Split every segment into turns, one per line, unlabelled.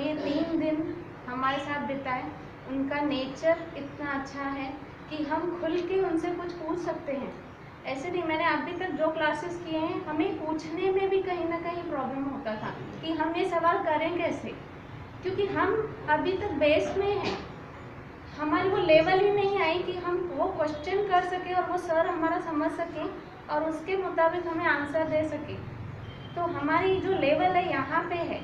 में 3 दिन हमारे साथ बिताए। उनका नेचर इतना अच्छा है कि हम खुल के उनसे कुछ पूछ सकते हैं। ऐसे नहीं, मैंने अभी तक जो क्लासेस किए हैं हमें पूछने में भी कहीं ना कहीं प्रॉब्लम होता था कि हम ये सवाल करें कैसे, क्योंकि हम अभी तक बेस में हैं। हमारी वो लेवल ही नहीं आई कि हम वो क्वेश्चन कर सके और वो सर हमारा समझ सके और उसके मुताबिक हमें आंसर दे सके। तो हमारी जो लेवल है यहाँ पे है,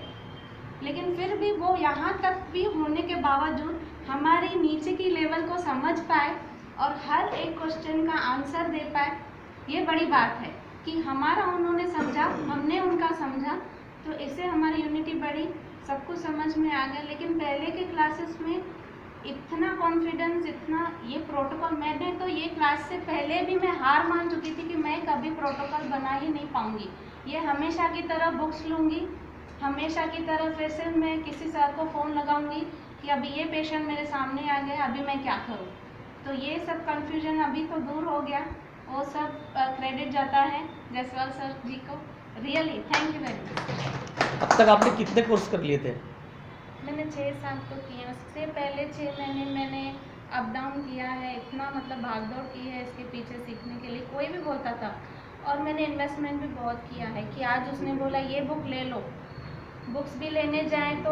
लेकिन फिर भी वो यहाँ तक भी होने के बावजूद हमारी नीचे की लेवल को समझ पाए और हर एक क्वेश्चन का आंसर दे पाए। ये बड़ी बात है कि हमारा उन्होंने समझा, हमने उनका समझा, तो इससे हमारी यूनिटी बढ़ी, सब कुछ समझ में आ गया। लेकिन पहले के क्लासेस में इतना कॉन्फिडेंस, इतना ये प्रोटोकॉल, मैंने तो ये क्लास से पहले भी मैं हार मान चुकी थी कि मैं कभी प्रोटोकॉल बना ही नहीं पाऊँगी। ये हमेशा की तरह बुक्स लूँगी, हमेशा की तरह फिर से मैं किसी सर को फ़ोन लगाऊंगी कि अभी ये पेशेंट मेरे सामने आ गया, अभी मैं क्या करूँ। तो ये सब कन्फ्यूजन अभी तो दूर हो गया, वो सब क्रेडिट जाता है जायसवाल सर जी को। Really thank you very much.
अब तक आपने कितने कोर्स कर लिए थे?
मैंने 6 साल तो किए, उससे पहले 6 महीने मैंने अप डाउन किया है, इतना मतलब भाग दौड़ की है इसके पीछे सीखने के लिए, कोई भी बोलता था। और मैंने इन्वेस्टमेंट भी बहुत किया है कि आज उसने बोला ये बुक ले लो, बुक्स भी लेने जाएं तो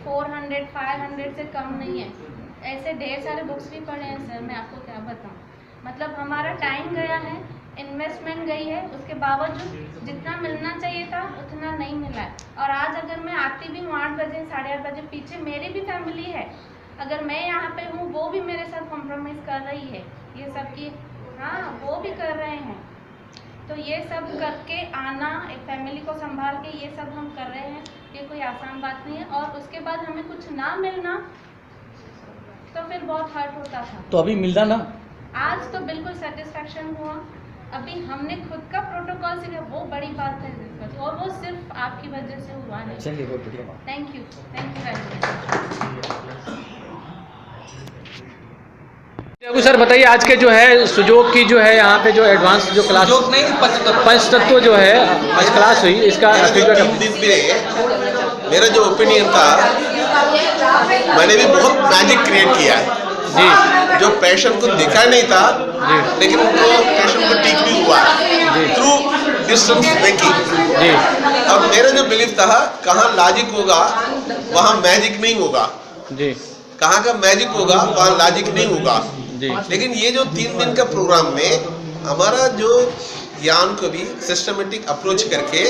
400-500 से कम नहीं है। ऐसे ढेर सारे बुक्स भी पढ़े हैं सर, मैं आपको क्या बताऊं। मतलब हमारा टाइम गया है, इन्वेस्टमेंट गई है, उसके बावजूद जितना मिलना चाहिए था उतना नहीं मिला है। और आज अगर मैं आती भी हूँ 8 बजे 8:30 बजे, पीछे मेरी भी फैमिली है, अगर मैं यहाँ पे हूँ वो भी मेरे साथ कॉम्प्रोमाइज़ कर रही है, ये सब की हाँ वो भी कर रहे हैं। तो ये सब करके आना, एक फैमिली को संभाल के ये सब हम कर रहे हैं, ये कोई आसान बात नहीं है। और उसके बाद हमें कुछ ना मिलना तो फिर बहुत हर्ट होता था।
तो अभी मिलता ना?
आज तो बिल्कुल सेटिस्फैक्शन हुआ। अभी हमने खुद का प्रोटोकॉल सीखा, वो बड़ी बात है, और वो सिर्फ आपकी वजह से हुआ है।
चलिए बहुत बढ़िया।
Thank you very much.
Sir बताइए, आज के जो है सुजोग की जो है यहाँ पे जो एडवांस जो क्लास
नहीं
पंचतत्व जो है आज क्लास हुई, इसका फीडबैक।
3 दिन में मेरा जो ओपिनियन था, मैंने भी बहुत मैजिक क्रिएट किया है
जी।
जो पेशेंट को दिखा नहीं था
जी।
लेकिन उनको पेशेंट को ठीक भी हुआ थ्रू डिस्टेंस ब्रेकिंग
जी।
अब मेरा जो बिलीफ था, कहाँ लॉजिक होगा वहाँ मैजिक नहीं होगा,
जी।
कहाँ का मैजिक होगा वहाँ लॉजिक नहीं होगा
जी।
लेकिन ये जो 3 दिन का प्रोग्राम में हमारा जो ज्ञान को भी सिस्टमेटिक अप्रोच करके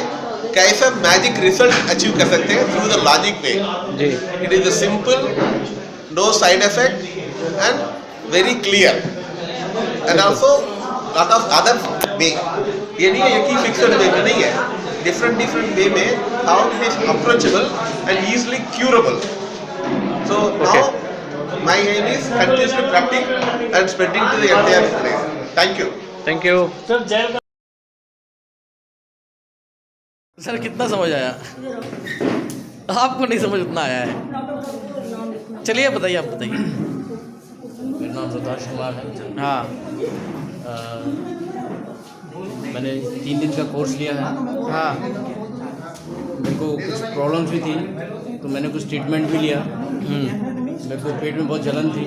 कैसा मैजिक रिजल्ट अचीव कर सकते हैं थ्रू द लॉजिक वे।
जी।
It is simple, no side effect and very clear and also lot of other way. ये नहीं है कि फिक्स्ड वे में नहीं है, डिफरेंट वे में how it is approachable and easily curable. So now my aim is continuously practicing and spreading to the entire place. Thank you.
Thank you sir. कितना समझ आया? आपको नहीं समझ उतना आया है। चलिए बताइए, आप बताइए।
मेरा नाम प्रकाश कुमार है।
हाँ।
मैंने 3 दिन का कोर्स लिया है।
हाँ।
मेरे को कुछ प्रॉब्लम्स भी थी तो मैंने कुछ ट्रीटमेंट भी लिया। मेरे को पेट में बहुत जलन थी,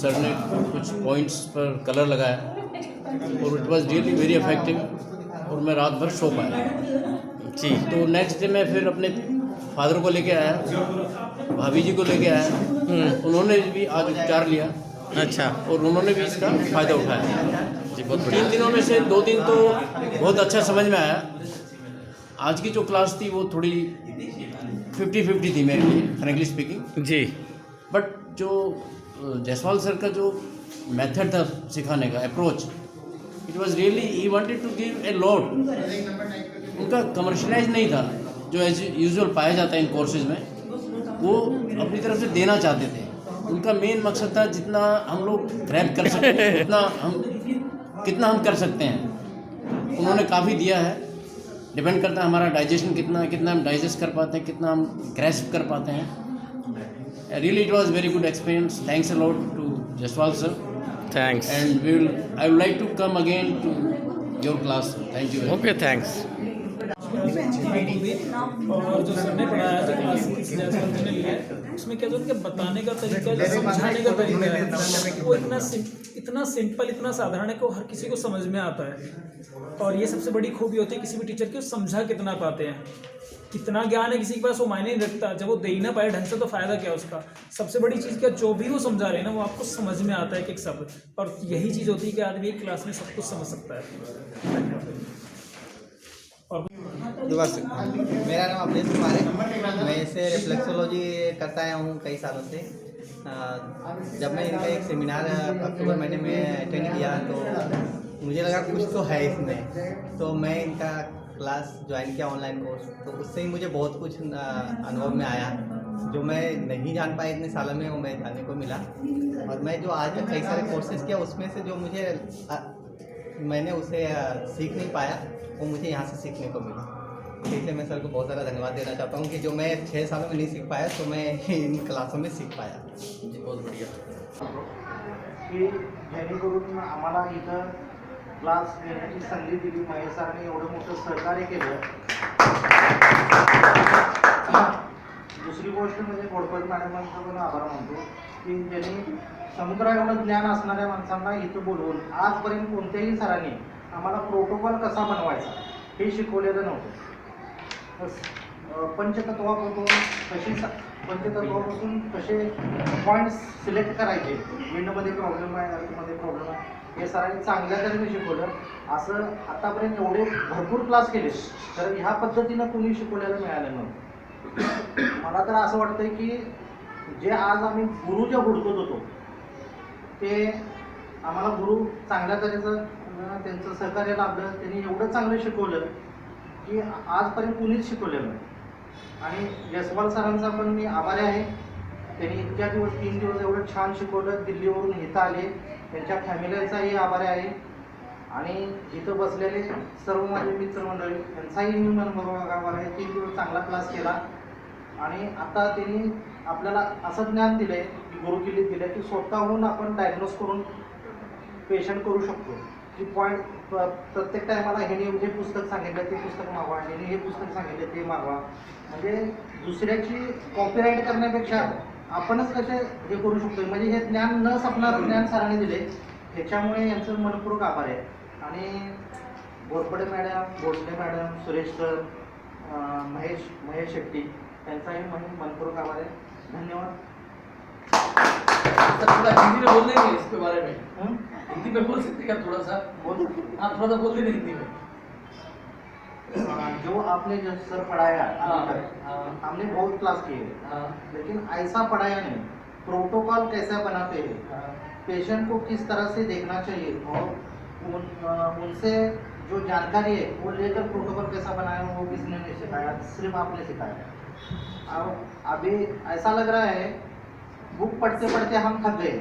सर ने कुछ पॉइंट्स पर कलर लगाया और it was really very effective और मैं रात भर सो पाया
जी।
तो नेक्स्ट डे मैं फिर अपने फादर को लेके आया, भाभी जी को लेके आया, उन्होंने भी आज उपचार लिया।
अच्छा।
और उन्होंने भी इसका फ़ायदा उठाया
जी। बहुत बढ़िया।
3 दिनों में से 2 दिन तो बहुत अच्छा समझ में आया। आज की जो क्लास थी वो थोड़ी 50-50 थी मेरे लिए, फ्रेंकली स्पीकिंग।
जी।
बट जो जायसवाल सर का जो मेथड था सिखाने का, approach, it was really, he wanted to give a lot. उनका कमर्शलाइज नहीं था जो एज यूजुअल पाया जाता है इन कोर्सेज में, वो अपनी तरफ से देना चाहते थे। उनका मेन मकसद था जितना हम लोग ग्रैब कर सकते हैं कितना हम कर सकते हैं। उन्होंने काफ़ी दिया है। डिपेंड करता है हमारा डाइजेशन कितना हम डाइजेस्ट कर पाते हैं, कितना हम ग्रैस्प कर पाते हैं। Really, it was very good experience. Thanks a lot to Jaiswal sir.
Thanks.
And I would like to come again to your class. Thank you very much.
Okay, thanks.
बिल्कुल भी। और जो सर ने पढ़ाया, जो क्लासेस जायसवाल जी ने लिया है, उसमें क्या जो उनके बताने का तरीका, जो समझाने का तरीका है, वो इतना सिंपल, इतना साधारण है कि हर किसी को समझ में आता है। और ये सबसे बड़ी खूबी होती है किसी भी टीचर की, वो समझा कितना पाते हैं। कितना ज्ञान है किसी के पास वो मायने नहीं रखता, जब वो दे ही ना पाए ढंग से तो फायदा क्या उसका। सबसे बड़ी चीज़ क्या, जो भी वो समझा रहे हैं ना, वो आपको समझ में आता है एक एक शब्द। और यही चीज़ होती है कि आदमी एक क्लास में सब कुछ समझ सकता है। और
मेरा नाम अवधेश कुमार है। मैं इसे रिफ्लेक्सोलॉजी करता आया हूँ कई सालों से। जब मैं इनका एक सेमिनार अक्टूबर महीने में अटेंड किया तो मुझे लगा कुछ तो है इसमें, तो मैं इनका क्लास ज्वाइन किया, ऑनलाइन कोर्स। तो उससे ही मुझे बहुत कुछ अनुभव में आया, जो मैं नहीं जान पाया इतने सालों में, वो मैं जानने को मिला। और मैं जो आज तक कई सारे कोर्सेज किया, उसमें से जो मुझे मैंने उसे सीख नहीं पाया, वो मुझे यहाँ से सीखने को मिला। इसलिए मैं सर को बहुत ज़्यादा धन्यवाद देना चाहता हूँ कि जो मैं 6 सालों में नहीं सीख पाया, तो मैं इन क्लासों में सीख पाया।
जी बहुत बढ़िया.
की जेणेकरून आम्हाला इथं क्लास घेण्याची संधी दिली, महेश सरांनी एवढं मोठं सहकार्य केलं. दुसरी गोष्ट म्हणजे घोडपत मॅडमांचा पण आभार मानतो की ज्यांनी समुद्र एवढं ज्ञान असणाऱ्या माणसांना इथं बोलवून आजपर्यंत कोणत्याही सरांनी आम्हाला प्रोटोकॉल कसा बनवायचा हे शिकवलेलं नव्हतं. पंचतत्वापासून कसे पॉईंट्स सिलेक्ट करायचे, विंडमध्ये प्रॉब्लेम आहे, अर्थमध्ये प्रॉब्लेम आहे, हे सरांनी चांगल्या तऱ्हेने शिकवलं. असं आतापर्यंत एवढे भरपूर क्लास केले, तर ह्या पद्धतीनं कुणी शिकवलेलं मिळालं नव्हतं. मला तर असं वाटतंय की जे आज आम्ही गुरु जे हुडकत होतो, ते आम्हाला गुरु चांगल्या तऱ्हेचं त्यांचं सहकार्य लाभलं. त्यांनी एवढं चांगलं शिकवलं की आजपर्यंत कुणीच शिकवलेलं नाही. आणि जयस्वाल सरांचा पण मी आभारी आहे. त्यांनी इतक्या दिवस 3 दिवस एवढं छान शिकवलं, दिल्लीवरून इथं आले, त्यांच्या फॅमिलीचाही आभारी आहे. आणि इथं बसलेले सर्व माझे मित्रमंडळी यांचाही मी मनपूर्वक आभार आहे. 3 दिवस चांगला क्लास केला आणि आता त्यांनी आपल्याला असं ज्ञान दिलं आहे की गुरुकिल्लीत दिलं की स्वतःहून आपण डायग्नोस करून पेशंट करू शकतो. की पॉईंट प्रत्येक टायमाला ह्याने हे पुस्तक सांगितलं ते पुस्तक मागवा, ह्याने हे पुस्तक सांगितलं ते मागवा. म्हणजे दुसऱ्याची कॉपीराईट करण्यापेक्षा आपणच कसे हे करू शकतो. म्हणजे हे ज्ञान न संपणारं ज्ञान सरांनी दिले, ह्याच्यामुळे यांचं मनपूर्वक आभार आहे. आणि Ghorpade madam, Bhosale madam, Suresh sir, Mahesh Shetty यांचाही मनपूर्वक आभार आहे. धन्यवाद.
थोड़ा हिंदी में बोल देंगे इसके बारे में? हिंदी में बोल सकते क्या थोड़ा सा? हाँ थोड़ा सा बोल देंगे हिंदी में.
जो आपने जो सर पढ़ाया हमने बहुत क्लास किए, लेकिन ऐसा पढ़ाया नहीं. प्रोटोकॉल कैसा बनाते हैं, पेशेंट को किस तरह से देखना चाहिए, और उनसे जो जानकारी है वो लेकर प्रोटोकॉल कैसा बनाया वो किसने नहीं सिखाया, सिर्फ आपने सिखाया. अभी ऐसा लग रहा है बुक पढ़ते पढ़ते हम थक गए.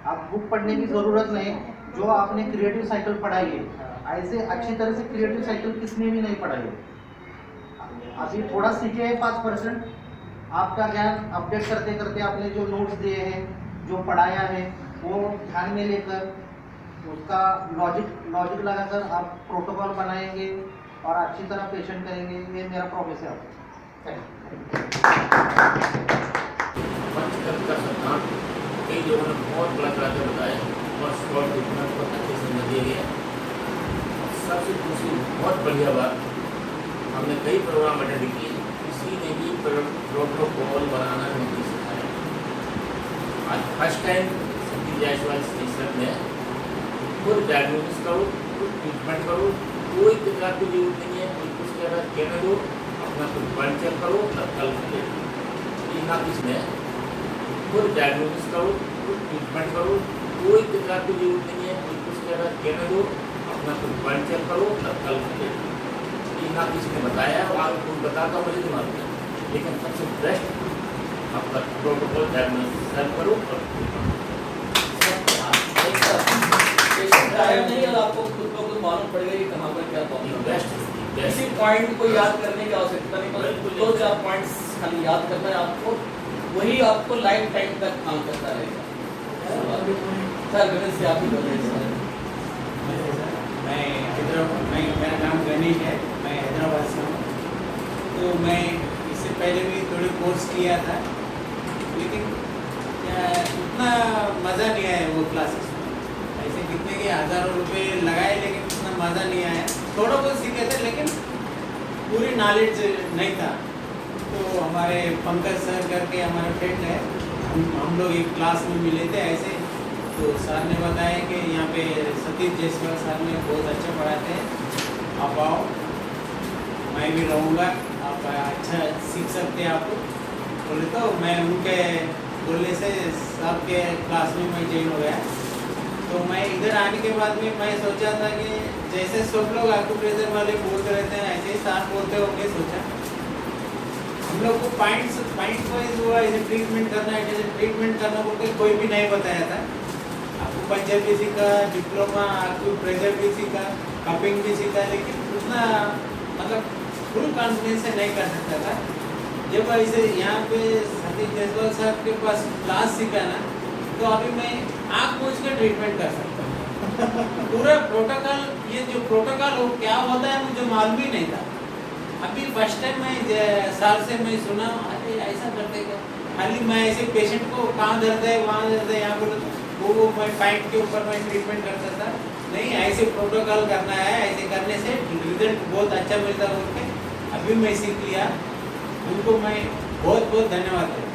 अब बुक पढ़ने की ज़रूरत नहीं. जो आपने क्रिएटिव साइकिल पढ़ाई है, ऐसे अच्छी तरह से क्रिएटिव साइकिल किसने भी नहीं पढ़ाई है. अभी थोड़ा सीखे हैं 5%. आपका ज्ञान अपडेट करते करते आपने जो नोट्स दिए हैं, जो पढ़ाया है, वो ध्यान में लेकर उसका लॉजिक लगाकर आप प्रोटोकॉल बनाएंगे और अच्छी तरह पेशेंट करेंगे. ये मेरा प्रॉमिस है आपको.
पंचतत्व का सिद्धांत कई लोगों ने बहुत बड़ा कराकर बताया और शॉर्ट ट्रीटमेंट को अच्छे से समझ दिया गया. सबसे दूसरी बहुत बढ़िया बात, हमने कई प्रोग्राम अटेंड किए, किसी ने भी प्रोटोकॉल बनाना नहीं सिखाया. आज first time Sandeep Jaiswal sir ने खुद डायग्नोसिस करो, खुद ट्रीटमेंट करो, कोई प्रकार की जरूरत नहीं है. कोई कुछ कहने दो, अपना खुद पढ़ चेक करो, कल ना किसने खुद डायग्नोसिस करो, खुद ट्रीटमेंट करो, कोई प्रकार की जरूरत नहीं है. कोई कुछ कहने दो, अपना खुद पढ़ चेक करो, कल ना किसने बताया और आगे कोई बताता मुझे नहीं मालूम. लेकिन सबसे बेस्ट आपका प्रोटोकॉल डायग्नोसिस करो और
नहीं है, आपको खुद को खुद मालूम पड़ेगा कि कहाँ पर क्या प्रॉब्लम है. किसी पॉइंट को याद करने की आवश्यकता नहीं पड़ेगी. 2-4 पॉइंट्स खाली याद करना है आपको, वही आपको लाइफ टाइम तक काम करता रहेगा. सर गणेश से आप ही बोल रहे हैं.
मेरा नाम गणेश है, मैं हैदराबाद से हूँ. तो मैं इससे पहले भी थोड़ी कोर्स किया था, लेकिन उतना मज़ा नहीं आया वो क्लासेस में। ऐसे कितने के हज़ारों रुपए लगाए, लेकिन उतना मज़ा नहीं आया। थोड़ा बहुत सीखे थे, लेकिन पूरी नॉलेज नहीं था। तो हमारे पंकज सर करके हमारे फ्रेंड है, हम लोग एक क्लास में मिले थे ऐसे। तो सर ने बताया कि यहाँ पे सतीश जयसवाल सर ने बहुत अच्छा पढ़ाते हैं, आप आओ, मैं भी रहूँगा, आप अच्छा सीख सकते हैं। आपको बोले तो मैं उनके बोलने से सबके क्लास में मैं ज्वाइन हो गया। तो मैं इधर आने के बाद में मैं सोचा था कि जैसे सब लोग एक्यूप्रेशर वाले बोलते रहते हैं, ऐसे ही साथ बोलते होंगे। सोचा हम लोग को पॉइंट वाइज हुआ, ऐसे ट्रीटमेंट करना है, जैसे ट्रीटमेंट करना बोल के कोई भी नहीं बताया था। आपको पंचर भी सीखा, डिप्लोमा एक्यूप्रेशर भी सीखा, कपिंग भी सीखा, लेकिन उतना मतलब फुल कॉन्फिडेंस से नहीं कर सकता था। जब ऐसे यहाँ पे सतीश जयसवाल साहब के पास क्लास सीखा ना, तो अभी मैं आँख पूछ कर ट्रीटमेंट कर सकता हूँ। पूरा प्रोटोकॉल, ये जो प्रोटोकॉल हो क्या होता है मुझे मालूम ही नहीं था। अभी फर्स्ट टाइम मैं साल से मैं सुना, अरे ऐसा करते क्या। खाली मैं ऐसे पेशेंट को कहाँ दर्द है, वहाँ दर्द है, यहाँ बोलो वो मैं पॉइंट के ऊपर मैं ट्रीटमेंट करता था। नहीं, ऐसे प्रोटोकॉल करना है, ऐसे करने से रिजल्ट बहुत अच्छा मिलता बोल के अभी मैं सीख लिया। उनको मैं बहुत बहुत धन्यवाद दूँ।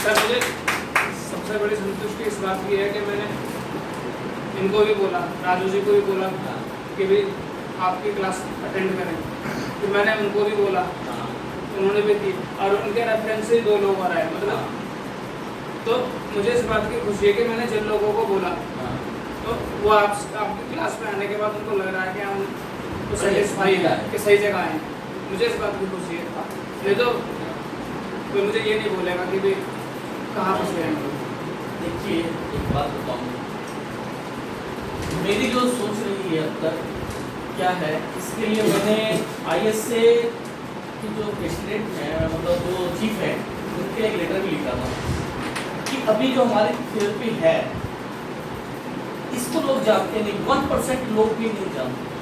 सर, मुझे सबसे बड़ी संतुष्टि इस बात की है कि मैंने इनको भी बोला, राजू जी को भी बोला कि भी आपकी क्लास अटेंड करें, तो मैंने उनको भी बोला, उन्होंने भी की, और उनके रेफरेंस से 2 लोग और आए। मतलब तो मुझे इस बात की खुशी है कि मैंने जिन लोगों को बोला तो वो आपकी क्लास में आने के बाद उनको लग रहा है कि हम तो सेटिस्फाई है कि सही जगह आए। मुझे इस बात की खुशी है। नहीं तो कोई मुझे ये नहीं बोलेगा कि भाई कहाँ फंस गए हैं।
देखिए, एक बात बताऊँ, मेरी जो सोच रही है अब तक क्या है, इसके लिए मैंने ISA की जो प्रेसिडेंट है, मतलब जो चीफ है, उनके एक लेटर भी लिखा था कि अभी जो हमारी थेरेपी है इसको लोग जानते नहीं, 1% लोग भी नहीं जानते।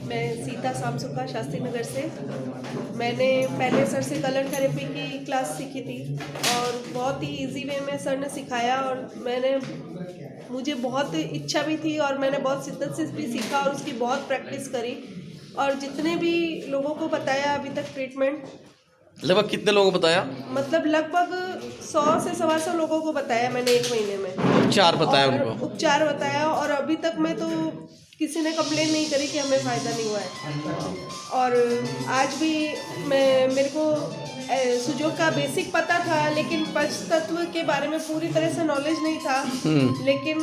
मैं सीता सामसुका शास्त्री नगर से। मैंने पहले सर से कलर थेरेपी की क्लास सीखी थी और बहुत ही इजी वे में सर ने सिखाया, और मुझे बहुत इच्छा भी थी और मैंने बहुत शिद्दत से भी सीखा और उसकी बहुत प्रैक्टिस करी। और जितने भी लोगों को बताया अभी तक ट्रीटमेंट,
लगभग कितने लोगों को बताया?
मतलब लगभग 100 से 125 लोगों को बताया मैंने 1 महीने में।
उपचार बताया उनको?
उपचार बताया, और अभी तक मैं तो किसी ने कंप्लेन नहीं करी कि हमें फ़ायदा नहीं हुआ है। और आज भी मेरे को सुजोग का बेसिक पता था, लेकिन पंच तत्व के बारे में पूरी तरह से नॉलेज नहीं था। लेकिन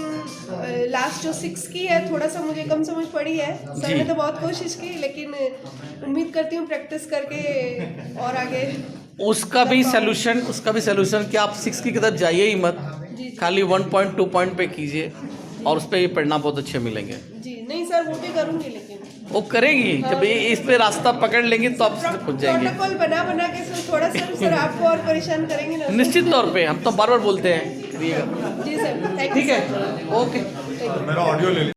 लास्ट जो 6 की है थोड़ा सा मुझे कम समझ पड़ी है। सर ने तो बहुत कोशिश की, लेकिन उम्मीद करती हूँ प्रैक्टिस करके और आगे
उसका भी सलूशन कि आप 6 की तरफ जाइए ही मत, खाली 1.2 पॉइंट पे कीजिए और उस पर ये परिणाम बहुत अच्छे मिलेंगे।
जी नहीं सर, वो भी करूँगी, लेकिन
वो करेंगी जब ये इस पे रास्ता पकड़ लेंगे तो आप पहुंच जाएंगे।
प्रोटोकॉल बना के थोड़ा सर आपको और परेशान करेंगे ना।
निश्चित तौर पे हम तो बार बार बोलते हैं।
जी सर,
ठीक है, ओके।
मेरा ऑडियो ले